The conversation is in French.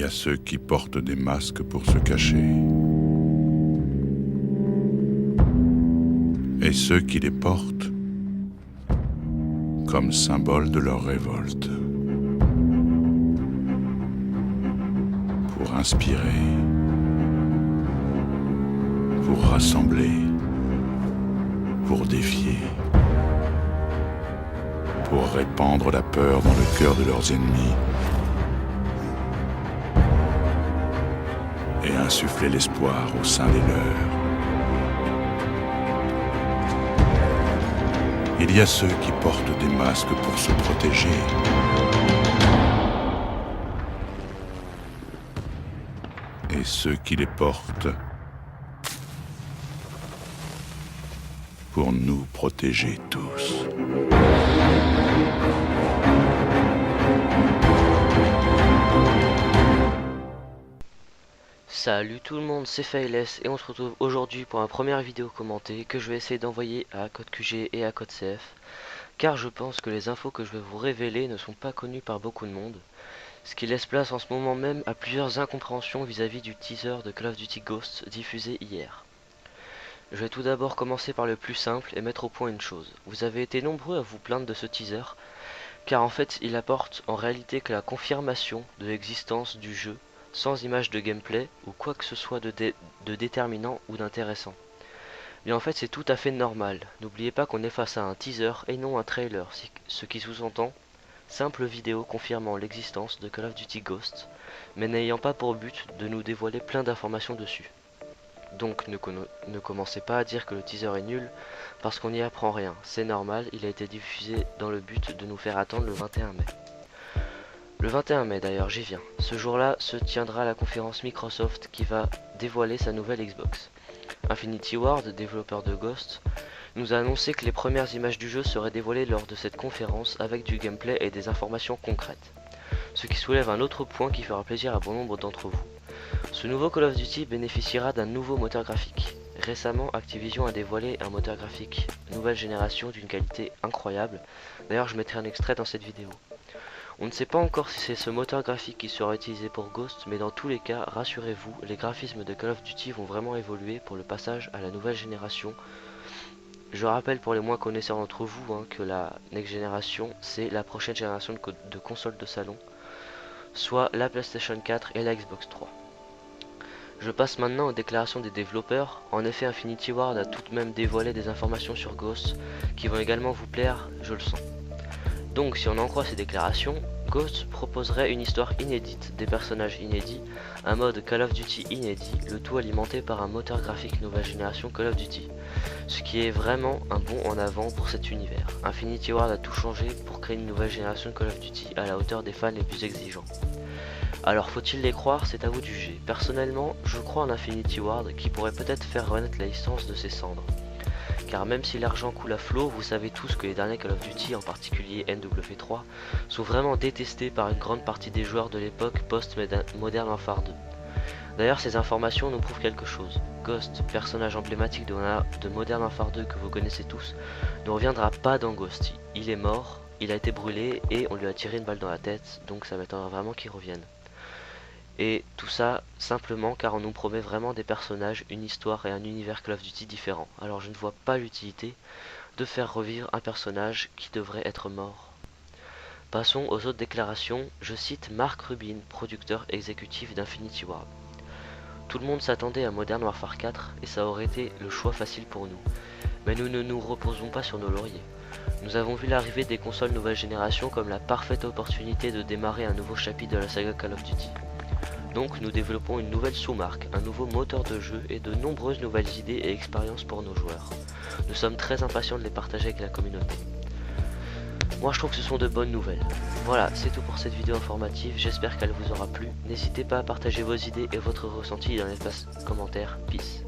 a ceux qui portent des masques pour se cacher. Et ceux qui les portent comme symbole de leur révolte. Pour inspirer, pour rassembler, pour défier, pour répandre la peur dans le cœur de leurs ennemis et insuffler l'espoir au sein des leurs. Il y a ceux qui portent des masques pour se protéger. Et ceux qui les portent pour nous protéger tous. Salut tout le monde, c'est Fayless et on se retrouve aujourd'hui pour une première vidéo commentée que je vais essayer d'envoyer à Code QG et à Code CF, car je pense que les infos que je vais vous révéler ne sont pas connues par beaucoup de monde, ce qui laisse place en ce moment même à plusieurs incompréhensions vis-à-vis du teaser de Call of Duty Ghosts diffusé hier. Je vais tout d'abord commencer par le plus simple et mettre au point une chose. Vous avez été nombreux à vous plaindre de ce teaser, car en fait il apporte en réalité que la confirmation de l'existence du jeu, sans image de gameplay ou quoi que ce soit de déterminant ou d'intéressant. Mais en fait c'est tout à fait normal, n'oubliez pas qu'on est face à un teaser et non un trailer, ce qui sous-entend simple vidéo confirmant l'existence de Call of Duty Ghosts, mais n'ayant pas pour but de nous dévoiler plein d'informations dessus. Donc ne commencez pas à dire que le teaser est nul, parce qu'on n'y apprend rien, c'est normal, il a été diffusé dans le but de nous faire attendre le 21 mai. Le 21 mai d'ailleurs, j'y viens. Ce jour-là se tiendra la conférence Microsoft qui va dévoiler sa nouvelle Xbox. Infinity Ward, développeur de Ghost, nous a annoncé que les premières images du jeu seraient dévoilées lors de cette conférence avec du gameplay et des informations concrètes. Ce qui soulève un autre point qui fera plaisir à bon nombre d'entre vous. Ce nouveau Call of Duty bénéficiera d'un nouveau moteur graphique. Récemment, Activision a dévoilé un moteur graphique nouvelle génération d'une qualité incroyable. D'ailleurs, je mettrai un extrait dans cette vidéo. On ne sait pas encore si c'est ce moteur graphique qui sera utilisé pour Ghost, mais dans tous les cas, rassurez-vous, les graphismes de Call of Duty vont vraiment évoluer pour le passage à la nouvelle génération. Je rappelle pour les moins connaisseurs d'entre vous que la Next Generation, c'est la prochaine génération de consoles de salon, soit la PlayStation 4 et la Xbox 3. Je passe maintenant aux déclarations des développeurs. En effet, Infinity Ward a tout de même dévoilé des informations sur Ghost qui vont également vous plaire, je le sens. Donc si on en croit ces déclarations, Ghost proposerait une histoire inédite, des personnages inédits, un mode Call of Duty inédit, le tout alimenté par un moteur graphique nouvelle génération Call of Duty. Ce qui est vraiment un bond en avant pour cet univers. Infinity Ward a tout changé pour créer une nouvelle génération Call of Duty à la hauteur des fans les plus exigeants. Alors faut-il les croire, c'est à vous de juger. Personnellement, je crois en Infinity Ward qui pourrait peut-être faire renaître la licence de ses cendres. Car même si l'argent coule à flot, vous savez tous que les derniers Call of Duty, en particulier MW3, sont vraiment détestés par une grande partie des joueurs de l'époque post-Modern Warfare 2. D'ailleurs, ces informations nous prouvent quelque chose. Ghost, personnage emblématique de Modern Warfare 2 que vous connaissez tous, ne reviendra pas dans Ghost. Il est mort, il a été brûlé et on lui a tiré une balle dans la tête, donc ça m'étonnerait vraiment qu'il revienne. Et tout ça simplement car on nous promet vraiment des personnages, une histoire et un univers Call of Duty différents. Alors je ne vois pas l'utilité de faire revivre un personnage qui devrait être mort. Passons aux autres déclarations. Je cite Mark Rubin, producteur exécutif d'Infinity Ward. Tout le monde s'attendait à Modern Warfare 4 et ça aurait été le choix facile pour nous. Mais nous ne nous reposons pas sur nos lauriers. Nous avons vu l'arrivée des consoles nouvelle génération comme la parfaite opportunité de démarrer un nouveau chapitre de la saga Call of Duty. Donc nous développons une nouvelle sous-marque, un nouveau moteur de jeu et de nombreuses nouvelles idées et expériences pour nos joueurs. Nous sommes très impatients de les partager avec la communauté. Moi je trouve que ce sont de bonnes nouvelles. Voilà, c'est tout pour cette vidéo informative, j'espère qu'elle vous aura plu. N'hésitez pas à partager vos idées et votre ressenti dans l'espace commentaire. Peace.